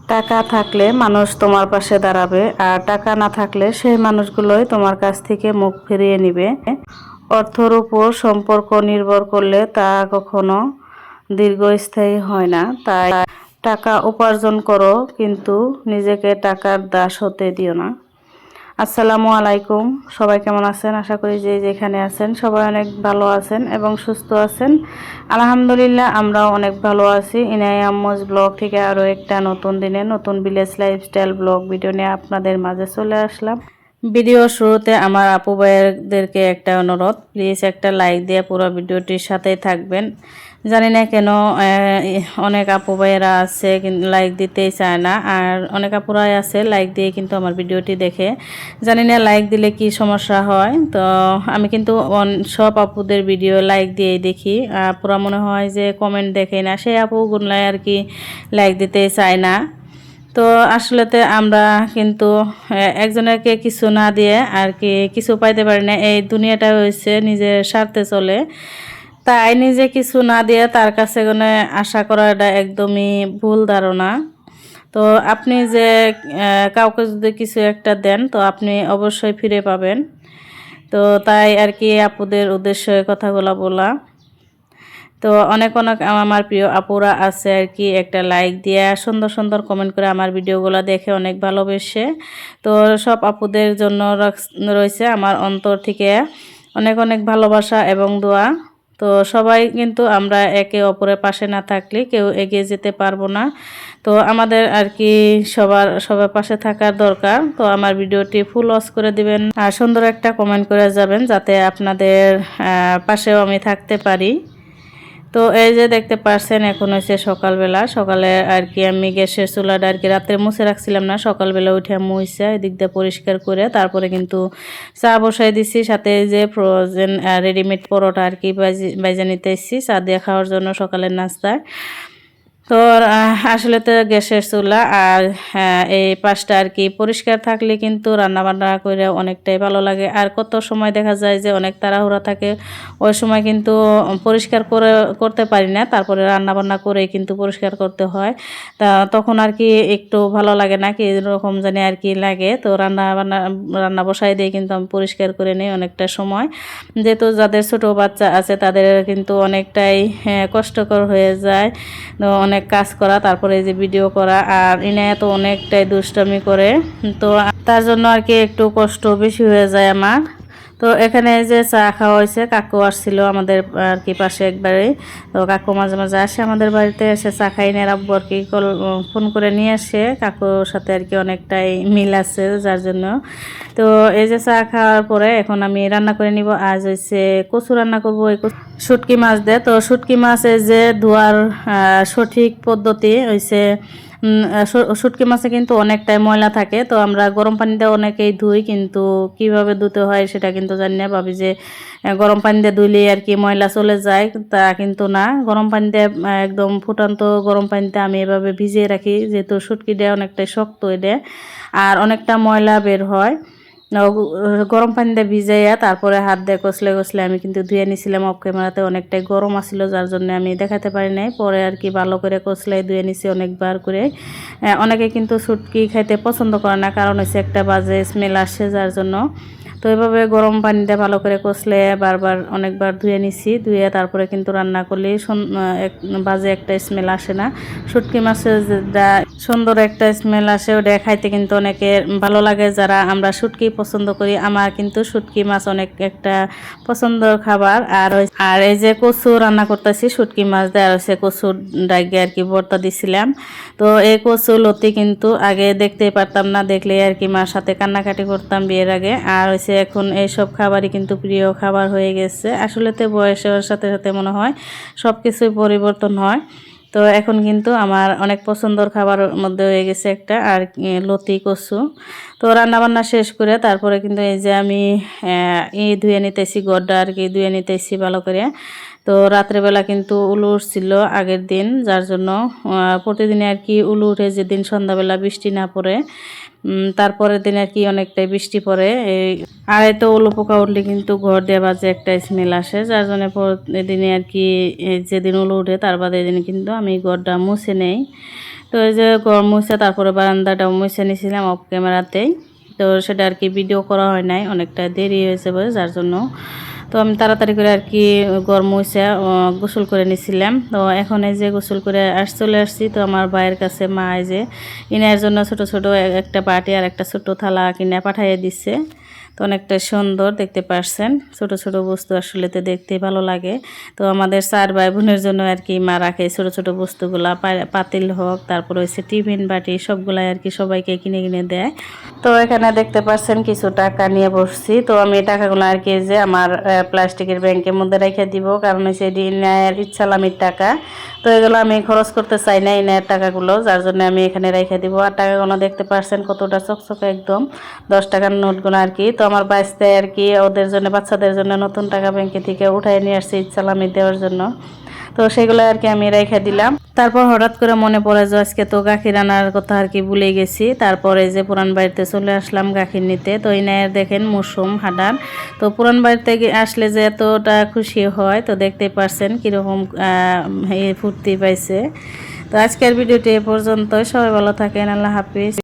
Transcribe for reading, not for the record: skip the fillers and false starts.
টাকা থাকলে মানুষ তোমার পাশে দাঁড়াবে, আর টাকা না থাকলে সেই মানুষগুলোই তোমার কাছ থেকে মুখ ফিরিয়ে নিবে। অর্থের উপর সম্পর্ক নির্ভর করলে তা কখনো দীর্ঘস্থায়ী হয় না। তাই টাকা উপার্জন করো, কিন্তু নিজেকে টাকার দাস হতে দিও না। আসসালামু আলাইকুম, সবাই কেমন আছেন? আশা করি যে যেখানে আছেন সবাই অনেক ভালো আছেন এবং সুস্থ আছেন। আলহামদুলিল্লাহ, আমরাও অনেক ভালো আছি। ইনায়া আম্মুজ ব্লগ থেকে আরও একটা নতুন দিনে নতুন ভিলেজ লাইফস্টাইল ব্লগ ভিডিও নিয়ে আপনাদের মাঝে চলে আসলাম। ভিডিও শুরুতে আমার আপু ভাইদেরকে একটা অনুরোধ, প্লিজ একটা লাইক দিয়ে পুরো ভিডিওটির সাথেই থাকবেন। জানি না কেন অনেক আপু ভাইয়েরা আছে কিন্তু লাইক দিতেই চায় না, আর অনেক আপুরাই আছে লাইক দিয়ে কিন্তু আমার ভিডিওটি দেখে। জানি না লাইক দিলে কি সমস্যা হয়। তো আমি কিন্তু সব আপুদের ভিডিও লাইক দিয়েই দেখি। পুরা মনে হয় যে কমেন্ট দেখে না, সেই আপুগুলাই আর কি লাইক দিতে চায় না। তো আসলেতে আমরা কিন্তু একজনকে কিছু না দিয়ে আর কি কিছু পাইতে পারি না। এই দুনিয়াটা হয়েছে নিজের স্বার্থে চলে, তাই নিজে কিছু না দিয়ে তার কাছে কোনো আশা করাটা একদমই ভুল ধারণা। তো আপনি যে কাউকে যদি কিছু একটা দেন তো আপনি অবশ্যই ফিরে পাবেন। তো তাই আর কি আপুদের উদ্দেশ্যে কথাগুলো বলা। তো অনেক অনেক আমার প্রিয় আপুরা আছে আর কি একটা লাইক দিয়ে সুন্দর সুন্দর কমেন্ট করে আমার ভিডিওগুলো দেখে অনেক ভালোবেসে। তো সব আপুদের জন্য রয়েছে আমার অন্তর থেকে অনেক অনেক ভালোবাসা এবং দোয়া। তো সবাই কিন্তু আমরা একে অপরের পাশে না থাকলে কেউ এগিয়ে যেতে পারবো না। তো আমাদের আর কি সবার পাশে থাকার দরকার। তো আমার ভিডিওটি ফুল ওয়াচ করে দিবেন আর সুন্দর একটা কমেন্ট করে যাবেন, যাতে আপনাদের পাশেও আমি থাকতে পারি। তো এই যে দেখতে পাচ্ছেন এখন হচ্ছে সকালবেলা। সকালে আর কি আমি গ্যাসের চুলাটা আর কি রাত্রে মুছে রাখছিলাম না, সকালবেলা উঠে মুছে এদিক দিয়ে পরিষ্কার করে তারপরে কিন্তু চা বসাই দিছি। সাথে যে ফ্রোজেন রেডিমেড পরোটা আর কি বাইজা নিতে এসেছি চা দিয়ে খাওয়ার জন্য সকালের নাস্তায়। তো আসলে তো গ্যাসের চুলা আর এই পাশটা আর কি পরিষ্কার থাকলে কিন্তু রান্নাবান্না করে অনেকটাই ভালো লাগে। আর কত সময় দেখা যায় যে অনেক তাড়াহুড়া থাকে, ওই সময় কিন্তু পরিষ্কার করতে পারি না, তারপরে রান্নাবান্না করেই কিন্তু পরিষ্কার করতে হয়। তখন আর কি একটু ভালো লাগে না, কি এরকম জানি আর কি লাগে। তো রান্না বসাই দিয়ে কিন্তু আমি পরিষ্কার করে নিই অনেকটা সময়, যেহেতু যাদের ছোটো বাচ্চা আছে তাদের কিন্তু অনেকটাই কষ্টকর হয়ে যায়। তো অনেক কাজ করা, তারপরে এই যে ভিডিও করা, আর ইনায়া তো অনেকটাই দুষ্টামি করে, তো তার জন্য আর কি একটু কষ্ট বেশি হয়ে যায় আমার। তো এখানে যে চা খাওয়া হয়েছে, কাকু আসছিল আমাদের আর কি পাশে একবারে। তো কাকু মাঝে মাঝে আসে আমাদের বাড়িতে, এসে চা খাই নিয়ে আব্বু আর কি ফোন করে নিয়ে আসে। কাকুর সাথে আর কি অনেকটাই মিল আছে যার জন্য। তো এই যে চা খাওয়ার পরে এখন আমি রান্না করে নিব। আজ হয়েছে কচু রান্না করবো, এই শুটকি মাছ দিয়ে। তো শুটকি মাছের যে ধোয়ার সঠিক পদ্ধতি হয়েছে, শুটকি মাছে কিন্তু অনেকটাই ময়লা থাকে। তো আমরা গরম পানিতে অনেকেই ধুই, কিন্তু কিভাবে ধুতে হয় সেটা কিন্তু জানি না। ভাবি যে গরম পানি দিয়ে ধুইলে আর কি ময়লা চলে যায়, তা কিন্তু না। গরম পানিতে একদম ফুটান্ত গরম পানিতে আমি এভাবে ভিজিয়ে রাখি, যেহেতু শুটকি দেয় অনেকটাই শক্ত এটা আর অনেকটা ময়লা বের হয়। গরম পানি দিয়ে ভিজাইয়া তারপরে হাত দিয়ে কষলে কষলে আমি কিন্তু ধুয়ে নিছিলাম। অফ ক্যামেরাতে অনেকটাই গরম আসছিল, যার জন্য আমি দেখাতে পারি নাই। পরে আর কি ভালো করে কষলে ধুয়ে নিছি অনেকবার করে। অনেকে কিন্তু শুটকি খাইতে পছন্দ করে না, কারণ হচ্ছে একটা বাজে স্মেল আসে, যার জন্য। তো এভাবে গরম পানিতে ভালো করে কষলে বারবার অনেকবার ধুয়ে নিছি। ধুয়ে তারপরে কিন্তু রান্না করলে বাজে একটা স্মেল আসে না। শুটকি মাছের যেটা সুন্দর একটা স্মেল আসে, ওটা খাইতে কিন্তু অনেকে ভালো লাগে, যারা আমরা শুটকি পছন্দ করি। আমার কিন্তু শুটকি মাছ অনেক একটা পছন্দের খাবার। আর এই যে কচু রান্না করতেছি শুটকি মাছ দিয়ে, আর হচ্ছে কচুর ডাইগে আর কি ভর্তা দিছিলাম। তো এই কচু লতি কিন্তু আগে দেখতেই পারতাম না, দেখলে আর কি মার সাথে কান্নাকাটি করতাম বিয়ের আগে। আর হচ্ছে এখন এইসব খাবারই কিন্তু প্রিয় খাবার হয়ে গেছে। আসলে তো বয়সের সাথে সাথে মনে হয় সব কিছুই পরিবর্তন হয়। তো এখন কিন্তু আমার অনেক পছন্দের খাবারের মধ্যে হয়ে গেছে একটা, আর লতি কচু। তো রান্নাবান্না শেষ করে তারপরে কিন্তু এই যে আমি ধুয়ে নিতেছি, গড়টা আর কি ধুয়ে নিতেছি ভালো করে। তো রাত্রেবেলা কিন্তু উলু উঠছিল আগের দিন, যার জন্য প্রতিদিনে আর কি উলু উঠে, যেদিন সন্ধ্যাবেলা বৃষ্টি না পড়ে তারপরের দিন আর কি অনেকটাই বৃষ্টি পড়ে। আর এই তো উলু পোকা উঠলে কিন্তু ঘর দিয়ে বাজে একটা স্মেল আসে, যার জন্য প্রতিদিনে আর কি যেদিন উলু উঠে তার বাদে দিন কিন্তু আমি ঘরটা মুছে নেই। তো এই যে ঘর মুছে তারপরে বারান্দাটাও মুছে নিয়েছিলাম অফ ক্যামেরাতেই। তো সেটা আর কি ভিডিও করা হয় নাই, অনেকটা দেরি হয়েছে বলে, যার জন্য তো আমি তাড়াতাড়ি করে আর কি ঘর মুছে গোসল করে নিছিলাম। তো এখন এই যে গোসল করে চলে আসছি। তো আমার ভাইয়ের কাছে মা এই যে ইনার জন্য ছোট ছোট একটা বাটি আর একটা ছোট থালা কিনে পাঠিয়ে দিচ্ছে। তো অনেকটা সুন্দর দেখতে পারছেন, ছোট ছোট বস্তু আসলে তো দেখতে ভালো লাগে। তো আমাদের 4 ভাই বোনের জন্য আর কি মা রাখে ছোট ছোট বস্তুগুলা, পাতিল হোক, তারপরে হচ্ছে টিফিন বাটি, সবগুলাই আর কি সবাইকে কিনে কিনে দেয়। তো এখানে দেখতে পাচ্ছেন কিছু টাকা নিয়ে বসছি। তো আমি টাকাগুলো আর কি যে আমার প্লাস্টিকের ব্যাংকের মধ্যে রেখে দিব, কারণ হচ্ছে এটি ইনায়ের ইচ্ছালামির টাকা। তো এগুলো আমি খরচ করতে চাই না ইনায়ের টাকাগুলো, যার জন্য আমি এখানে রেখে দিব। আর টাকাগুলো দেখতে পাচ্ছেন কতটা চকচকে একদম, 10 টাকার নোটগুলো আর কি। তো আমার বাইসতে আর কি ওদের জন্য, বাচ্চাদের জন্য নতুন টাকা ব্যাংকে থেকে উঠাই নিয়ে আসছি ইচ্ছালামি দেওয়ার জন্য। তো সেগুলো আর কি আমি রেখে দিলাম। তারপর হঠাৎ করে মনে পড়ে যে আজকে তো গাখীর আনার কথা আর কি ভুলে গেছি। তারপরে যে পুরান বাড়িতে চলে আসলাম গাখীর নিতে। তো ইনায়ের দেখেন মৌসুম হাঁটান। তো পুরান বাড়িতে আসলে যে এতটা খুশি হয়, তো দেখতেই পারছেন কীরকম ফুর্তি পাইছে। তো আজকের ভিডিওটি এ পর্যন্ত, সবাই ভালো থাকেন, আল্লাহ হাফিজ।